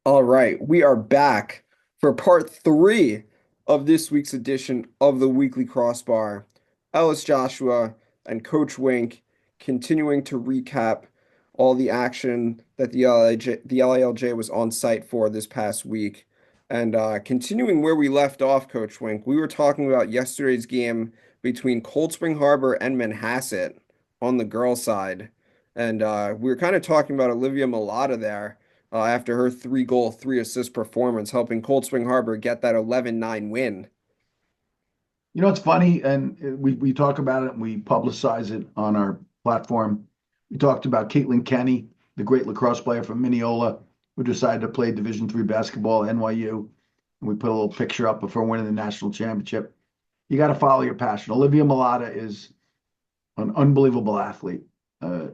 All right, we are back for part three of this week's edition of the Weekly Crossbar. Ellis Joshua and Coach Wink continuing to recap all the action that the LALJ was on site for this past week. And continuing where we left off, Coach Wink, we were talking about yesterday's game between Cold Spring Harbor and Manhasset on the girls' side. And we were kind of talking about Olivia Malata there after her three-goal, three-assist performance, helping Cold Spring Harbor get that 11-9 win. You know, it's funny, and we talk about it and we publicize it on our platform. We talked about Caitlin Kenny, the great lacrosse player from Mineola, who decided to play Division III basketball at NYU. And we put a little picture up of her winning the national championship. You got to follow your passion. Olivia Malata is an unbelievable athlete. Uh,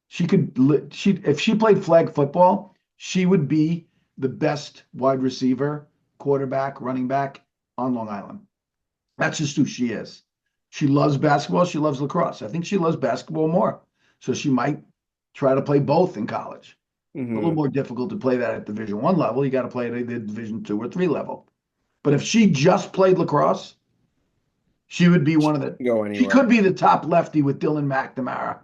she if she played flag football, she would be the best wide receiver, quarterback, running back on Long Island. That's just who she is. She loves basketball. She loves lacrosse. I think she loves basketball more. So she might try to play both in college. A little Hmm. more difficult to play that at Division One level. You got to play it at the Division Two or three level. But if she just played lacrosse, she would be one of the. Go She anywhere. could be the top lefty with Dylan McNamara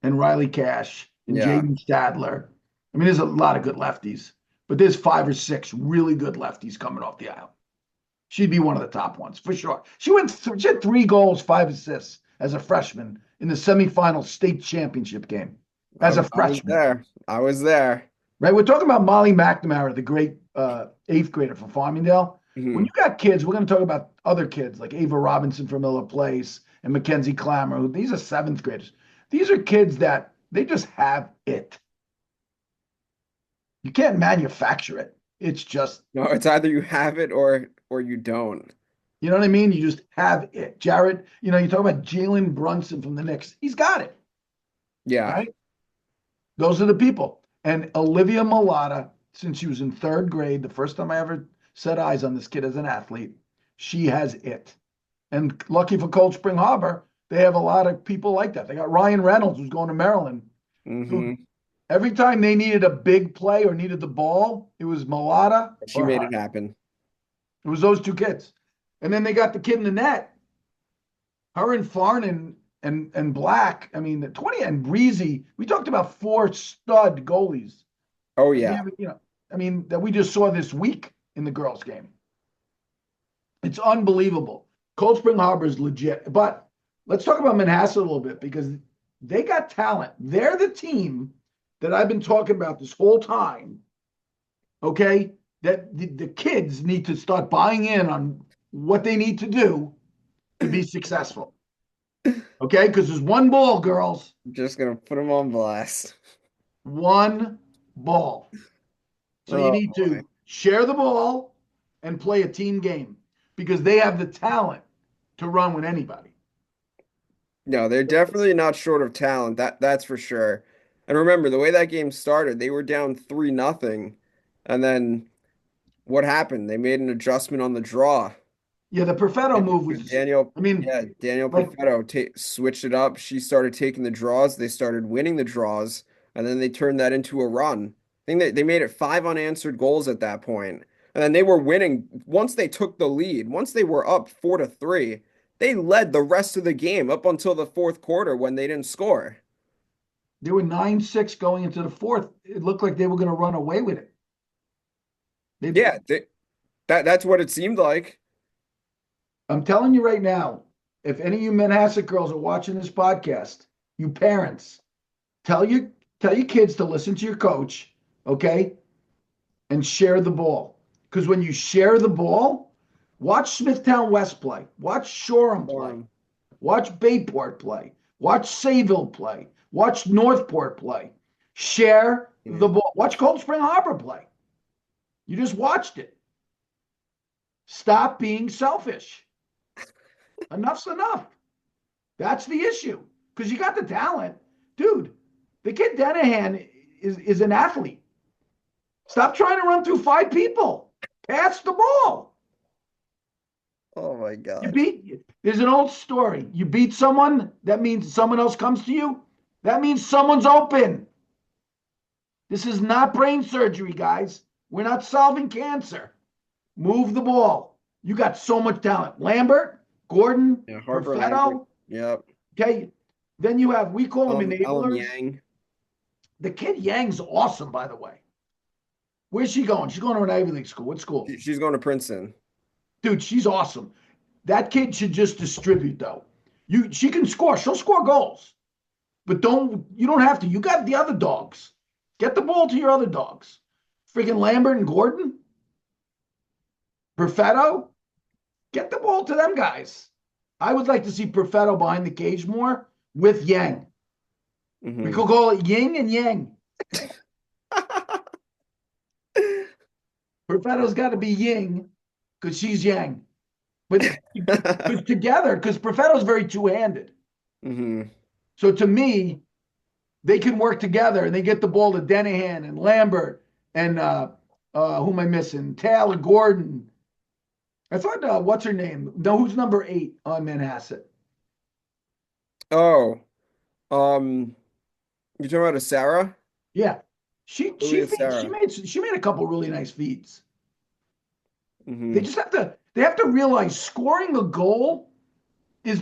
and Riley Cash and Yeah. Jaden Stadler. I mean, there's a lot of good lefties, but there's five or six really good lefties coming off the aisle. She'd be one of the top ones for sure. She had 3 goals, 5 assists as a freshman in the semifinal state championship game as a I was freshman, there. I was there. right? We're talking about Molly McNamara, the great eighth grader from Farmingdale. When Hmm. you got kids, we're going to talk about other kids like Ava Robinson from Miller Place and Mackenzie Clammer. These are seventh graders. These are kids that they just have it. You can't manufacture it. It's just, No, it's either you have it or you don't. you know what I mean? You just have it. Jared, you talk about Jalen Brunson from the Knicks. He's got it, Yeah. right? Those are the people. And Olivia Malata, since she was in third grade, the first time I ever set eyes on this kid as an athlete, she has it. And lucky for Cold Spring Harbor, they have a lot of people like that. They got Ryan Reynolds, who's going to Maryland. Dude, Hmm. every time they needed a big play or needed the ball, it was Malata She or made her. it happen. It was those two kids. And then they got the kid in the net, her and Farnan and Black. I mean, the 20 and Breezy. We talked about four stud goalies Oh that we yeah. haven't, I mean, that we just saw this week in the girls' game. It's unbelievable. Cold Spring Harbor is legit. But let's talk about Manhasset a little bit because they got talent. They're the team that I've been talking about this whole time. Okay. That the kids need to start buying in on what they need to do to be successful. Okay. Because there's one ball, girls, I'm just gonna put them on blast. one ball. So you Oh need boy. to share the ball and play a team game because they have the talent to run with anybody. No, they're definitely not short of talent. That's for sure. And remember, the way that game started, they were down 3-0. And then what happened? They made an adjustment on the draw. Yeah, the Perfetto move was, Daniel, I mean, yeah, Daniel like, Perfetto ta switched it up. She started taking the draws. They started winning the draws, and then they turned that into a run. I think they made it 5 unanswered goals at that point. And then they were winning once they took the lead. Once they were up 4-3, they led the rest of the game up until the fourth quarter when they didn't score. they were 9-6 going into the fourth. It looked like they were going to run away with it. They, Yeah, that's what it seemed like. I'm telling you right now, if any of you Manhasset girls are watching this podcast, you parents, tell your tell your kids to listen to your coach, okay, and share the ball. Because when you share the ball, watch Smithtown West play, watch Shoreham play, Um, watch Bayport play, watch Sayville play, watch Northport play. Share the yeah. ball. Watch Cold Spring Harbor play. You just watched it. Stop being selfish. Enough's enough. That's the issue. Because you got the talent. Dude, the kid Denahan is an athlete. Stop trying to run through five people. Pass the ball. Oh my You God. beat, there's an old story. You beat someone, that means someone else comes to you. That means someone's open. This is not brain surgery, guys. We're not solving cancer. Move the ball. You got so much talent. Lambert, Gordon, Yeah, Harper Lambert. Perfetto. Yep. Okay. Then you have, we call them Ellen enablers. Yang. The kid Yang's awesome, by the way. Where's she going? She's going to an Ivy League school. What school? She's going to Princeton. Dude, she's awesome. That kid should just distribute though. She can score. She'll score goals. But you don't have to. You got the other dogs. Get the ball to your other dogs. Freaking Lambert and Gordon, Perfetto, get the ball to them guys. I would like to see Perfetto behind the cage more with Yang. We could call it Yin and Yang. Perfetto's got to be Ying because she's Yang. But together, because Perfetto's very two-handed. So to me, they can work together and they get the ball to Denihan and Lambert and who am I missing? Taylor Gordon. I thought what's her name? No, who's number 8 on Manhasset? Oh, you're talking about a Sarah? Yeah, she Julia feeds, Sarah. she made a couple really nice feeds. Mm-hmm. They just have to realize scoring a goal is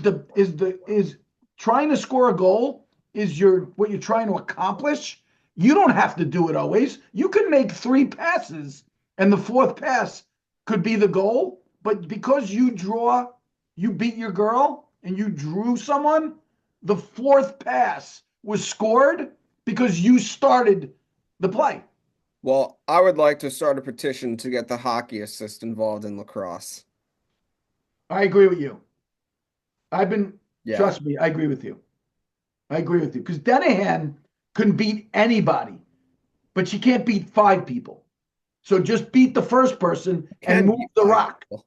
trying to score a goal is what you're trying to accomplish. You don't have to do it always. You can make 3 passes and the 4th pass could be the goal, but because you beat your girl and you drew someone, the 4th pass was scored because you started the play. Well, I would like to start a petition to get the hockey assist involved in lacrosse. I agree with you. Yeah. Trust me, I agree with you. I agree with you because Denihan can beat anybody, but she can't beat 5 people. So just beat the first person and Can move be the five rock. people.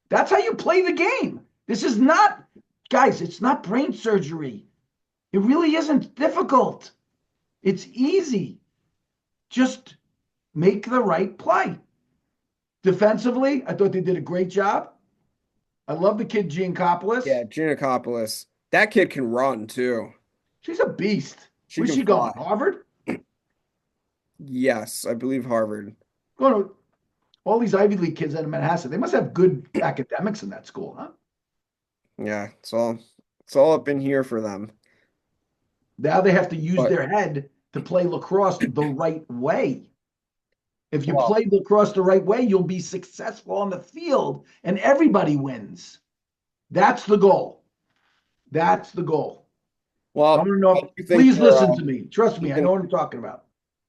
That's how you play the game. This is not, guys, it's not brain surgery. It really isn't difficult. It's easy. Just make the right play. Defensively, I thought they did a great job. I love the kid Giancopoulos. Yeah, Giannakopoulos. That kid can run too. She's a beast. She Where's can she going? fly. Harvard? Yes, I believe Harvard. Going to all these Ivy League kids out of Manhasset. They must have good academics in that school, huh? Yeah, it's all up in here for them. Now they have to use But their head to play lacrosse the right way. If you well, play lacrosse the right way, you'll be successful on the field and everybody wins. That's the goal. That's the goal. I want well, to know. I do think Please they're listen to me. Trust me. I know thinking, what I'm talking about.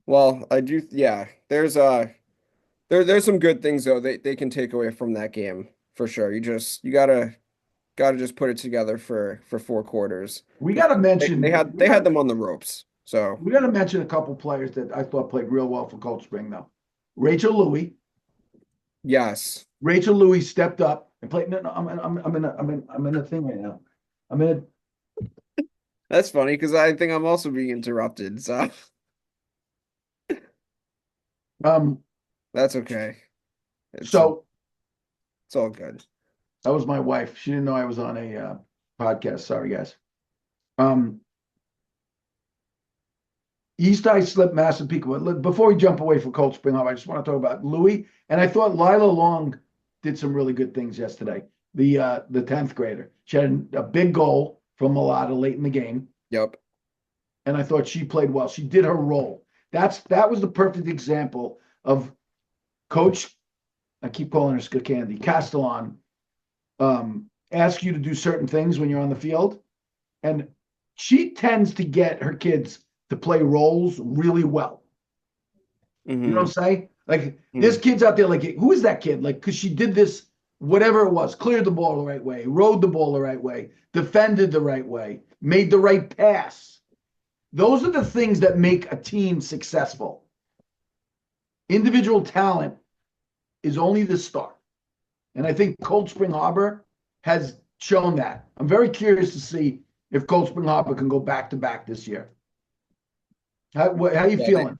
well, I do yeah. There's some good things though they can take away from that game for sure. You gotta just put it together for 4 quarters. We got 'Cause to they mention. had they had them on the ropes. So We got to mention a couple players that I thought played real well for Cold Spring, though. Rachel Louie. yes. Rachel Louie stepped up and played. No, no, I'm in a thing right now. I'm in That's funny because I think I'm also being interrupted. So a. that's okay. It's So it's all good. that was my wife. She didn't know I was on a podcast. Sorry, guys. Um, East High slipped massive peak. Before we jump away from Cold Spring Harbor, I just want to talk about Louis. And I thought Lila Long did some really good things yesterday. The 10th grader. She had a big goal from Malata late in the game. Yep. And I thought she played well. She did her role. That was the perfect example of Coach, I keep calling her Candy, Castellan, ask you to do certain things when you're on the field. And she tends to get her kids to play roles really well. You know what I'm saying? Like, there's kids out there, like, who is that kid? Like, because she did this, whatever it was, cleared the ball the right way, rode the ball the right way, defended the right way, made the right pass. Those are the things that make a team successful. Individual talent is only the start. And I think Cold Spring Harbor has shown that. I'm very curious to see if Cold Spring Harbor can go back to back this year. How you feeling?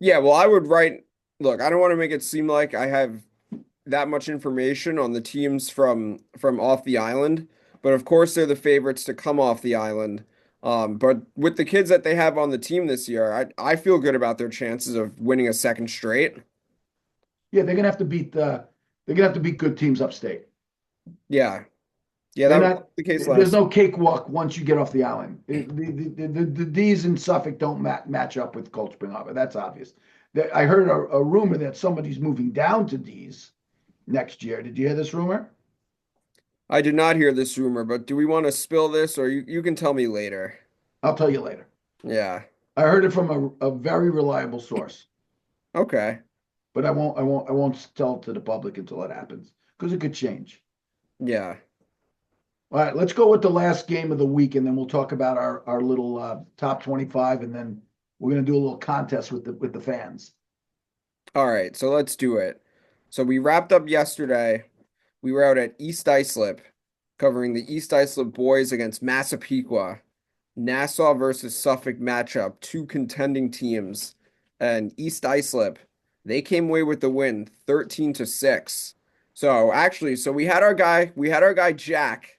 Yeah, well, I would write. Look, I don't want to make it seem like I have that much information on the teams from off the island, but of course they're the favorites to come off the island. But with the kids that they have on the team this year, I feel good about their chances of winning a second straight. Yeah, they're gonna have to beat good teams upstate. Yeah. Yeah, They're that was not. the case There's last. no cakewalk once you get off the island. The D's in Suffolk don't match up with Cold Spring Harbor. That's obvious. I heard a rumor that somebody's moving down to D's next year. Did you hear this rumor? I did not hear this rumor, but do we want to spill this or you can tell me later? I'll tell you later. Yeah. I heard it from a very reliable source, Okay. but I won't tell it to the public until it happens because it could change. Yeah. All right, let's go with the last game of the week, and then we'll talk about our little top 25, and then we're gonna do a little contest with the fans. All right, so let's do it. So we wrapped up yesterday. We were out at East Islip covering the East Islip boys against Massapequa. Nassau versus Suffolk matchup, two contending teams. And East Islip, they came away with the win 13-6. So actually, so we had our guy Jack.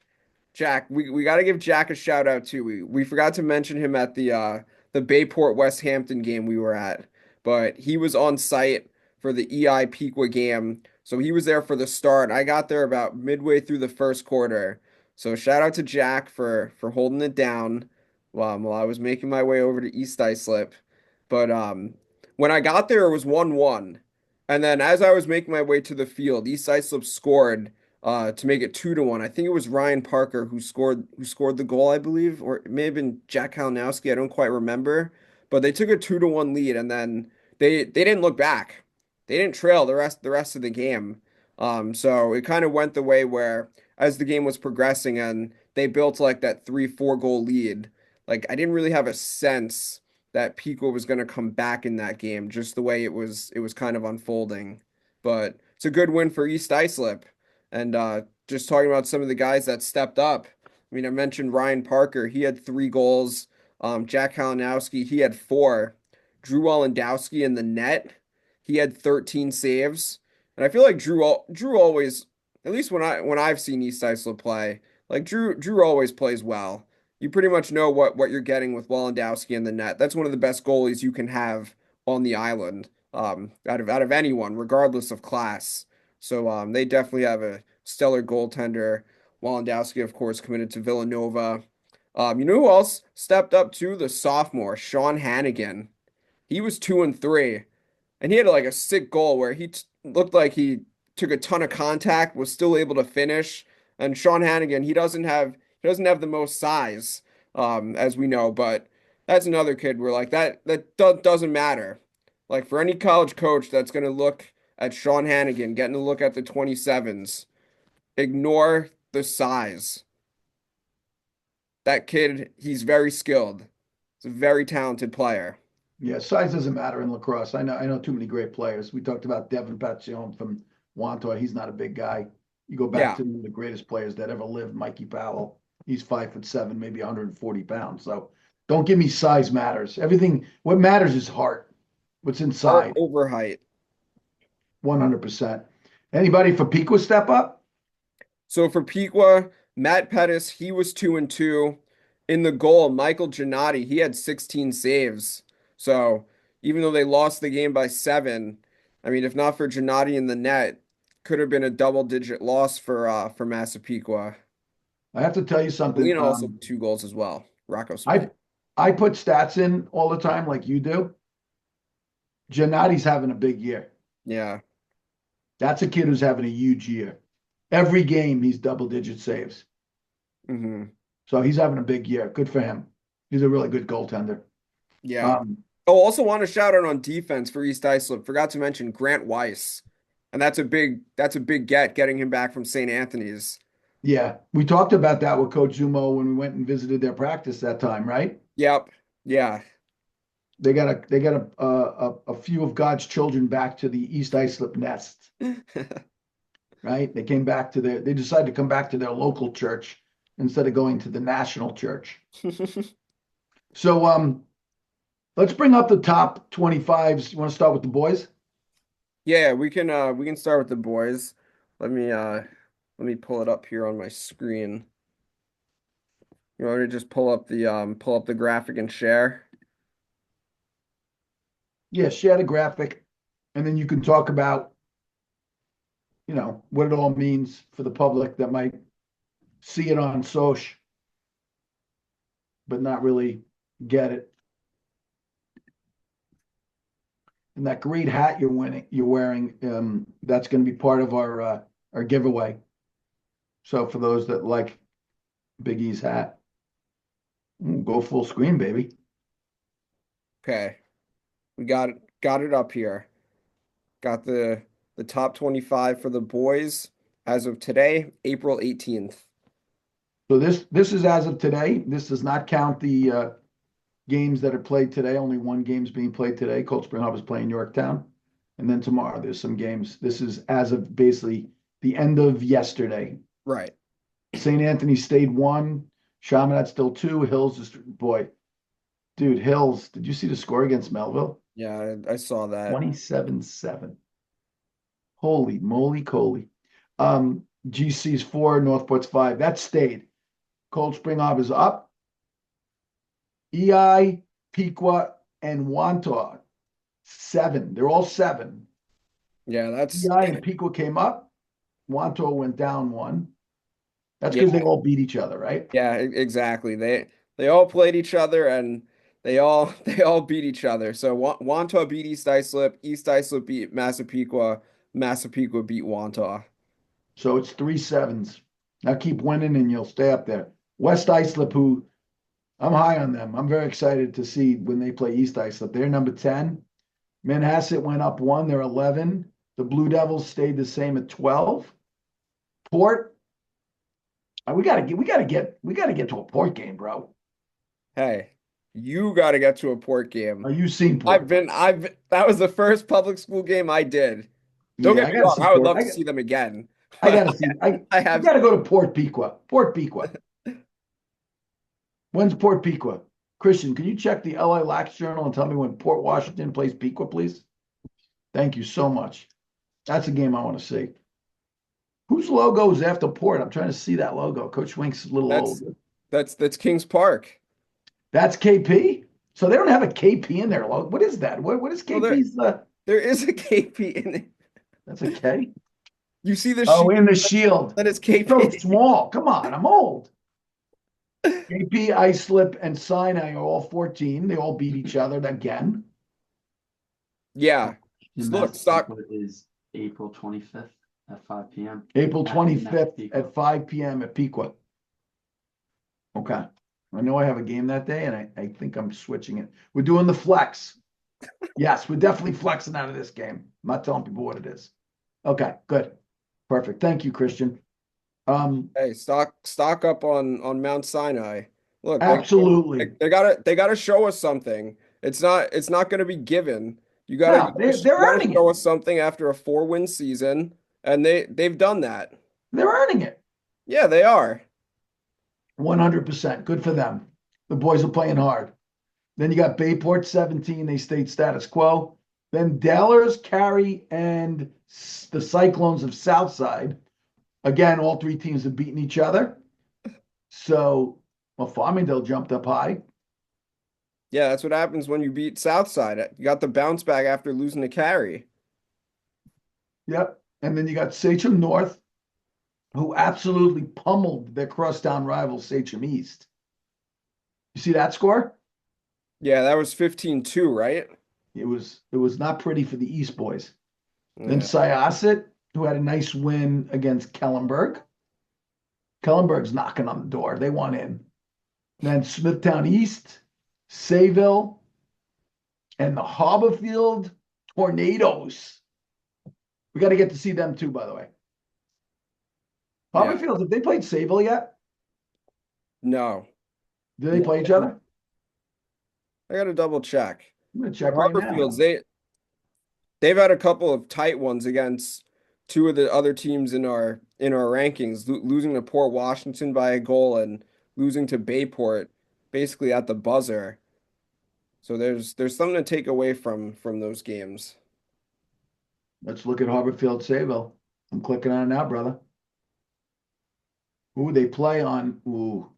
Jack, we got to give Jack a shout out too. We forgot to mention him at the Bayport West Hampton game we were at, but he was on site for the EI Pequa game. So he was there for the start. I got there about midway through the first quarter. So shout out to Jack for holding it down while I was making my way over to East Islip. But when I got there, it was 1-1. And then as I was making my way to the field, East Islip scored to make it 2-1. I think it was Ryan Parker who scored the goal, I believe, or it may have been Jack Kalinowski. I don't quite remember, but they took a 2-1 lead, and then they didn't look back. They didn't trail the rest of the game. So it kind of went the way where as the game was progressing and they built like that 3-4 goal lead, like I didn't really have a sense that Pico was going to come back in that game, just the way it was kind of unfolding. But it's a good win for East Islip. And just talking about some of the guys that stepped up. I mean, I mentioned Ryan Parker. He had 3 goals. Jack Kalinowski, he had 4. Drew Walendowski in the net. He had 13 saves. And I feel like Drew always, at least when I've seen East Islip play, like Drew always plays well. You pretty much know what you're getting with Walendowski in the net. That's one of the best goalies you can have on the island, out of anyone, regardless of class. So they definitely have a stellar goaltender. Walendowski, of course, committed to Villanova. You know who else stepped up too? The sophomore, Sean Hannigan. He was 2-3, and he had like a sick goal where looked like he took a ton of contact, was still able to finish. And Sean Hannigan, he doesn't have the most size, as we know, but that's another kid where like that doesn't matter. Like for any college coach that's gonna look at Sean Hannigan, getting to look at the 27s, ignore the size. That kid, he's very skilled. He's a very talented player. Yeah, size doesn't matter in lacrosse. I know too many great players. We talked about Devin Patsion from Wantor. He's not a big guy. You go back Yeah. to the greatest players that ever lived, Mikey Powell. He's 5'7", maybe 140 pounds. So don't give me size matters. Everything, what matters is heart, what's Art inside, over height. 100%. Anybody for Pequa step up? So for Piqua, Matt Pettis, he was 2-2. In the goal, Michael Giannotti, he had 16 saves. So even though they lost the game by 7, I mean, if not for Giannotti in the net, could have been a double-digit loss for Massapequa. I have to tell you something. Molina also 2 goals as well. Rocco I Smith. I put stats in all the time like you do. Giannotti's having a big year. Yeah. That's a kid who's having a huge year. Every game, he's double digit saves. Hmm. So he's having a big year. Good for him. He's a really good goaltender. Yeah. Um, Oh, also want to shout out on defense for East Islip. Forgot to mention Grant Weiss. And that's a big getting him back from St. Anthony's. yeah, we talked about that with Coach Zumo when we went and visited their practice that time, right? Yep. Yeah. They got a few of God's children back to the East Islip nest, right? They decided to come back to their local church instead of going to the national church. So let's bring up the top 25s. You want to start with the boys? Yeah, we can start with the boys. Let me pull it up here on my screen. You want me to just pull up the graphic and share? Yeah, share the graphic, and then you can talk about, what it all means for the public that might see it on social, but not really get it. And that great hat you're wearing, that's going to be part of our giveaway. So for those that like Big E's hat, go full screen, baby. Okay. We got it up here. Got the top 25 for the boys as of today, April 18th. So this is as of today. This does not count the games that are played today. Only one game's being played today. Cold Spring Harbor is playing Yorktown, and then tomorrow there's some games. This is as of basically the end of yesterday. Right. St. Anthony stayed one. Chaminade still two. Hills is boy, dude. Hills. Did you see the score against Melville? Yeah, I saw that. 27-7. Holy moly, Coley. GC's four, Northport's five. That stayed. Cold Spring Harbor's up. EI, Pequot, and Wantagh, seven. They're all seven. Yeah, that's EI and Pequot came up. Wantagh went down one. That's yeah, because they all beat each other, right? yeah, exactly. They all played each other and they all beat each other. So Wantagh beat East Islip beat Massapequa, Massapequa beat Wantagh. So it's three sevens. Now keep winning and you'll stay up there. West Islip, who I'm high on them. I'm very excited to see when they play East Islip. They're number 10. Manhasset went up one. They're 11. The Blue Devils stayed the same at 12. Port, we gotta get to a Port game, bro. Hey, you got to get to a Port game. Are you seen Port? That was the first public school game I did. Don't Yeah, get I me gotta wrong, see I would Port. love to see them again. I But gotta see. I I we have gotta go to Port Pequot. Port Pequot. When's Port Pequot? Christian, can you check the LA Lax Journal and tell me when Port Washington plays Pequot, please? Thank you so much. That's a game I want to see. Whose logo is after Port? I'm trying to see that logo. Coach Wink's a little that's old. that's Kings Park. That's KP. So they don't have a KP in their logo. What is that? What is Well, KP's? there is a KP in it. That's a K. You see the Oh, sheet in the shield. that is So KP. small. Come on, I'm old. KP, Islip, and Sinai are all 14. They all beat each other again. Yeah. In Look, stock. Massapequa is April 25th at 5 p.m. April At 25th Massapequa. at 5 p.m. at Pequot. Okay. I know I have a game that day, and I think I'm switching it. We're doing the flex. Yes, we're definitely flexing out of this game. I'm not telling people what it is. Okay, good. Perfect. Thank you, Christian. Hey, stock up on Mount Sinai. Look, Absolutely. they gotta show us something. It's not gonna be given. No, they're You gotta earning show it. us something after a 4-win season, and they've done that. They're earning it. Yeah, they are. 100%. Good for them. The boys are playing hard. Then you got Bayport 17. They stayed status quo. Then Dellers, Cary, and the Cyclones of Southside. Again, all three teams have beaten each other. So, well, Farmingdale jumped up high. Yeah, that's what happens when you beat Southside. You got the bounce back after losing to Cary. Yep. And then you got Sachem North, who absolutely pummeled their crosstown rival, Sachem East. You see that score? Yeah, that was 15-2, right? It was not pretty for the East boys. Then Yeah. Syosset, who had a nice win against Kellenberg. Kellenberg's knocking on the door. They want in. Then Smithtown East, Sayville, and the Harborfield Tornadoes. We got to get to see them too, by the way. Yeah. Harborfield, have they played Sayville yet? No. Do they play each other? I gotta double check. I'm gonna But check right now. Harborfields, they've had a couple of tight ones against two of the other teams in our rankings, losing to Port Washington by a goal and losing to Bayport basically at the buzzer. So there's something to take away from those games. Let's look at Harborfield Sayville. I'm clicking on it now, brother. Ooh, they play on. Ooh.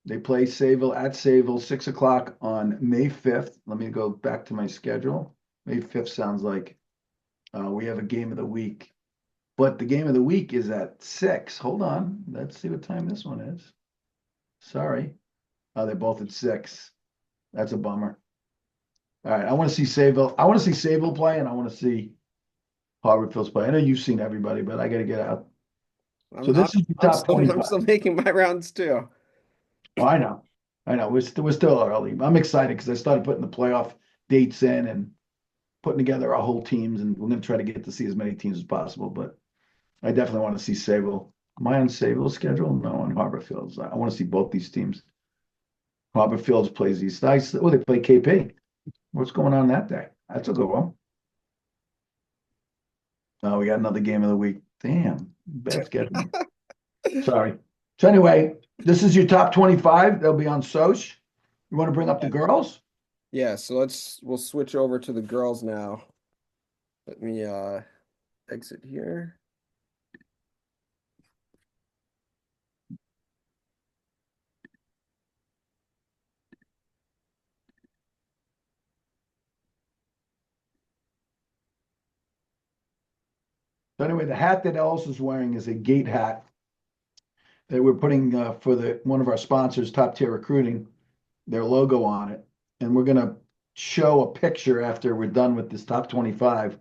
They play Sayville at Sayville, 6 o'clock on May 5th. Let me go back to my schedule. May 5th sounds like we have a game of the week, but the game of the week is at 6. Hold on. Let's see what time this one is. Sorry. Oh, they're both at 6. That's a bummer. All right. I want to see Sayville. I want to see Sayville play, and I want to see Harvard Fields play. I know you've seen everybody, but I got to get out. So I'm I'm this is the I'm top still I'm 25. still making my rounds too. Oh, I know. I know. We're still early. I'm excited because I started putting the playoff dates in and putting together our whole teams, and we're going to try to get to see as many teams as possible. But I definitely want to see Sable. Am I on Sable's schedule? No, on Harbor Fields. I want to see both these teams. Harbor Fields plays East Ice. Oh, they play KP. What's going on that day? That's a good one. Oh, we got another game of the week. Damn, bad schedule. Sorry. So anyway, this is your top 25. They'll be on Soch. You want to bring up the girls? Yeah, so we'll switch over to the girls now. Let me exit here. So anyway, the hat that Ellis is wearing is a gate hat that we're putting for the one of our sponsors, Top Tier Recruiting, their logo on it. And we're gonna show a picture after we're done with this top 25.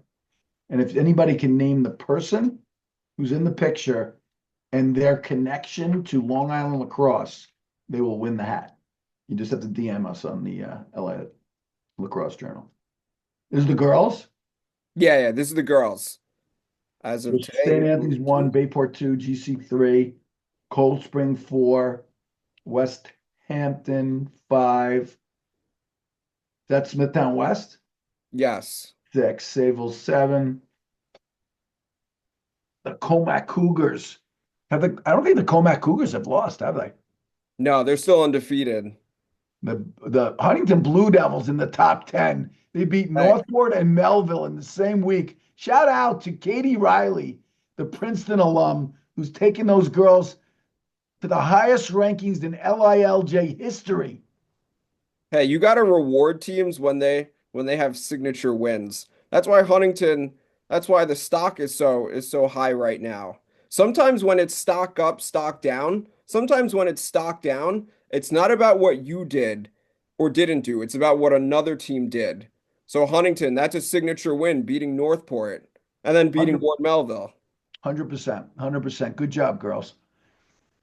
And if anybody can name the person who's in the picture and their connection to Long Island lacrosse, they will win the hat. You just have to DM us on the LA Lacrosse Journal. This is the girls. Yeah, this is the girls. As So of today, St. April Anthony's 1, 18th. Bayport 2, GC 3, Cold Spring 4, West Hampton 5. That's Smithtown West. Yes. 6, Sayville 7. The Comac Cougars. I don't think the Comac Cougars have lost, have they? No, they're still undefeated. The Huntington Blue Devils in the top 10. They beat Right. Northport and Melville in the same week. Shout out to Katie Riley, the Princeton alum, who's taken those girls to the highest rankings in LILJ history. Hey, you got to reward teams when they have signature wins. That's why Huntington, that's why the stock is so high right now. Sometimes when it's stock up, stock down, sometimes when it's stock down, it's not about what you did or didn't do. It's about what another team did. So Huntington, that's a signature win, beating Northport and then beating 100, Ward Melville. 100%. 100%. Good job, girls.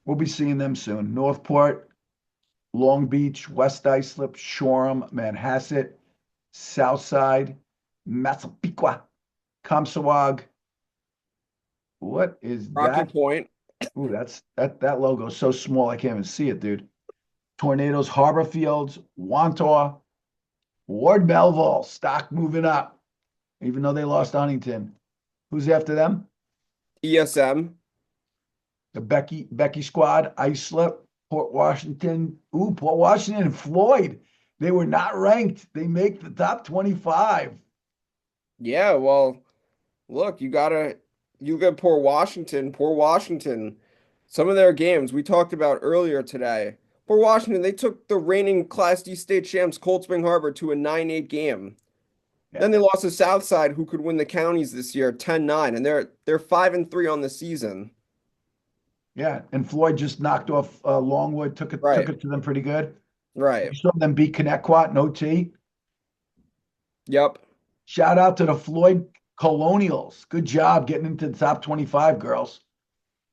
We'll be seeing them soon. Northport, Long Beach, West Islip, Shoreham, Manhasset, Southside, Massapequa, Comsawag. What is Rocky that? Point. Ooh, that logo is so small I can't even see it, dude. Tornadoes, Harbor Fields, Wantaw, Ward Melville, stock moving up, even though they lost Huntington. Who's after them? ESM. The Becky squad, Islip, Port Washington. Ooh, Port Washington and Floyd. They were not ranked. They make the top 25. Yeah, well, look, you get poor Washington, poor Washington. Some of their games we talked about earlier today. Poor Washington, they took the reigning Class D state champs Cold Spring Harbor to a 9-8 game. Yeah. Then they lost to Southside, who could win the counties this year 10-9, and they're 5-3 on the season. Yeah. And Floyd just knocked off Longwood, took it Right, took it to them pretty good. right. You saw them beat Connecticut, no T. Yep. Shout out to the Floyd Colonials. Good job getting into the top 25, girls.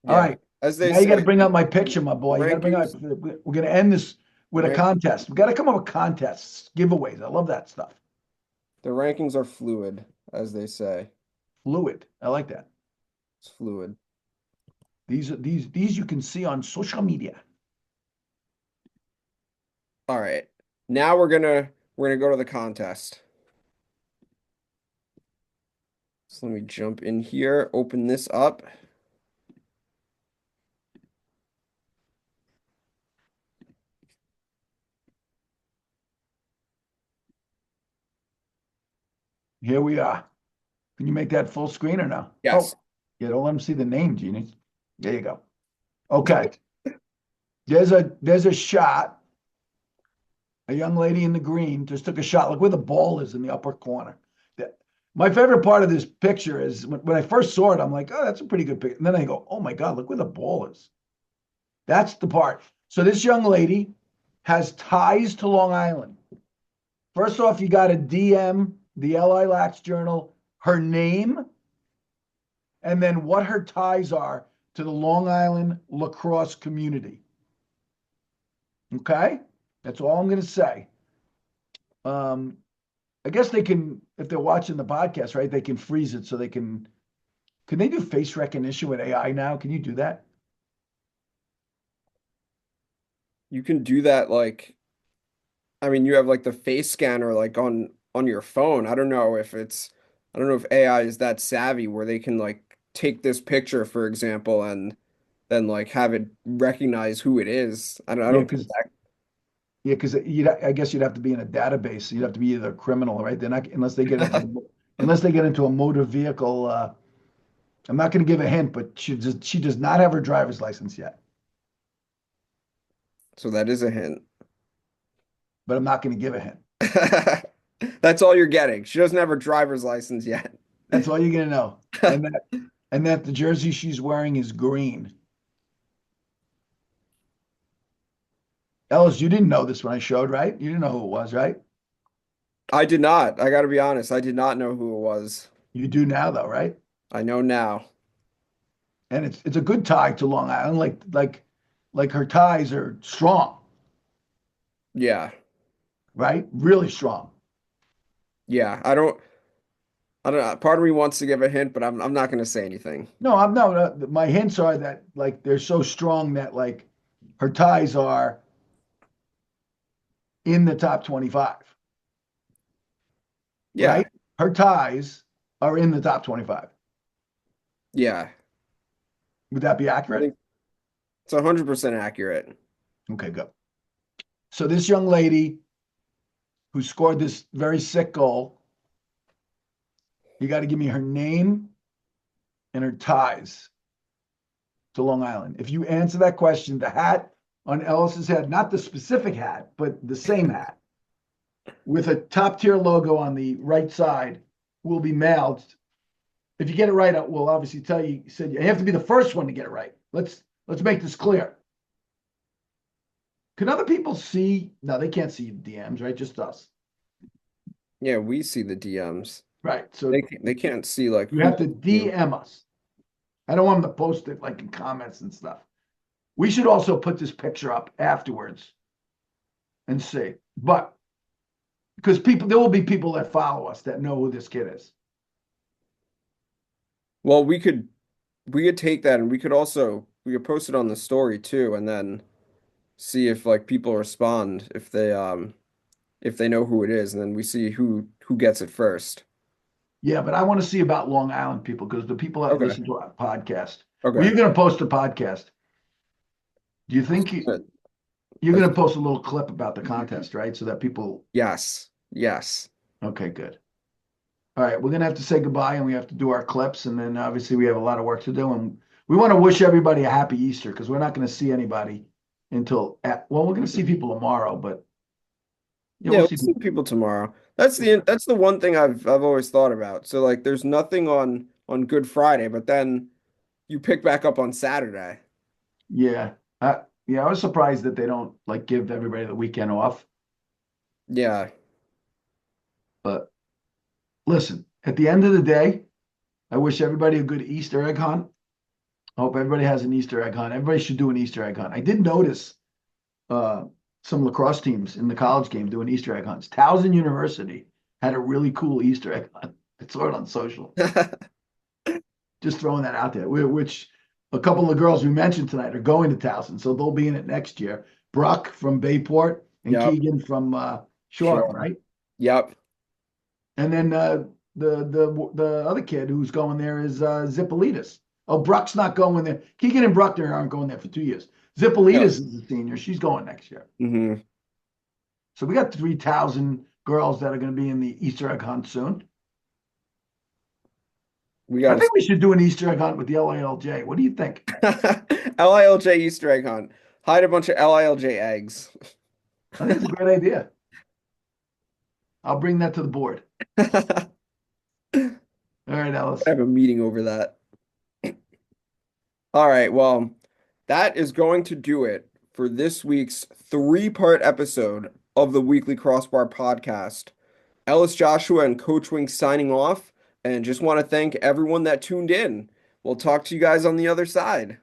All Yeah. right. As they Now you got say, to bring up my picture, my the boy. You got to bring up. rankings, We're going to end this the with a rank, contest. We got to come up with contests, giveaways. I love that stuff. the rankings are fluid, as they say. Fluid. I like that. It's fluid. These you can see on social media. All right. Now we're gonna go to the contest. So let me jump in here, open this up. Here we are. Can you make that full screen or no? Yes. Oh, yeah, don't let them see the name, Genie. There you go. Okay. there's a shot. A young lady in the green just took a shot. Look where the ball is in the upper corner. My favorite part of this picture is when I first saw it, I'm like, oh, that's a pretty good picture. And then I go, oh my God, look where the ball is. That's the part. So this young lady has ties to Long Island. First off, you got to DM the LI Lax Journal her name and then what her ties are to the Long Island lacrosse community. Okay? That's all I'm going to say. I guess they can, if they're watching the podcast, right, they can freeze it so they can they do face recognition with AI now? Can you do that? You can do that like I mean you have like the face scanner like on your phone. I don't know if AI is that savvy where they can like take this picture, for example, and then like have it recognize who it is. I Yeah, don't think because that yeah, because I guess you'd have to be in a database. You'd have to be either a criminal, right? They're not unless they get into a motor vehicle. I'm not going to give a hint, but she does not have her driver's license yet. so that is a hint. But I'm not going to give a hint. That's all you're getting. She doesn't have her driver's license yet. That's all you're going to know. And that the jersey she's wearing is green. Ellis, you didn't know this when I showed, right? You didn't know who it was, right? I did not. I got to be honest. I did not know who it was. You do now, though, right? I know now. And it's a good tie to Long Island. Like her ties are strong, Yeah. right? Really strong. Yeah. I don't know. Part of me wants to give a hint, but I'm not going to say anything. No, I'm no. My hints are that like they're so strong that like her ties are in the top 25, Yeah. right? Her ties are in the top 25. Yeah. Would that be I accurate? think it's 100% accurate. Okay, good. So this young lady who scored this very sick goal, you got to give me her name and her ties to Long Island. If you answer that question, the hat on Ellis's head, not the specific hat, but the same hat, with a top tier logo on the right side, will be mailed. If you get it right, we'll obviously tell you. Said you have to be the first one to get it right. Let's make this clear. Can other people see? No, they can't see DMs, right? Just us. Yeah, we see the DMs. Right. So They can't see like you who have to you. DM us. I don't want them to post it like in comments and stuff. We should also put this picture up afterwards and see. But because there will be people that follow us that know who this kid is. Well, we could take that and we could post it on the story too, and then see if like people respond if they know who it is, and then we see who gets it first. Yeah, but I want to see about Long Island people because the people that Okay. listen to our podcast. Well, Okay. you're going to post a podcast. Do you think you're going to post a little clip about the contest, right? So that people. Yes. Yes. Okay, good. All right, we're going to have to say goodbye and we have to do our clips. And then obviously we have a lot of work to do. And we want to wish everybody a happy Easter because we're not going to see anybody well, we're going to see people tomorrow, but yeah, Yeah, we'll we'll see see people. people tomorrow. That's the one thing I've always thought about. So like there's nothing on Good Friday, but then you pick back up on Saturday. Yeah. Yeah, I was surprised that they don't like give everybody the weekend off. Yeah. But listen, at the end of the day, I wish everybody a good Easter egg hunt. I hope everybody has an Easter egg hunt. Everybody should do an Easter egg hunt. I did notice uh, some lacrosse teams in the college game doing Easter egg hunts. Towson University had a really cool Easter egg hunt. I saw it on social. Just throwing that out there, which a couple of girls we mentioned tonight are going to Towson, so they'll be in it next year. Bruck from Bayport and Yep. Keegan from Shore, Sure. right? Yep. And then the other kid who's going there is Zippolitas. Oh, Bruck's not going there. Keegan and Bruckner aren't going there for 2 years. Zippolitas Yep. is a senior. She's going next year. hmm So we got 3,000 girls that are going to be in the Easter egg hunt soon. We I got think we should do an Easter egg hunt with the LILJ. What do you think? LILJ Easter egg hunt. Hide a bunch of LILJ eggs. I think it's a great idea. I'll bring that to the board. I All right, Alice. have a meeting over that. All right, well, that is going to do it for this week's three-part episode of the Weekly Crossbar podcast. Ellis Joshua and Coach Wink signing off, and just want to thank everyone that tuned in. We'll talk to you guys on the other side.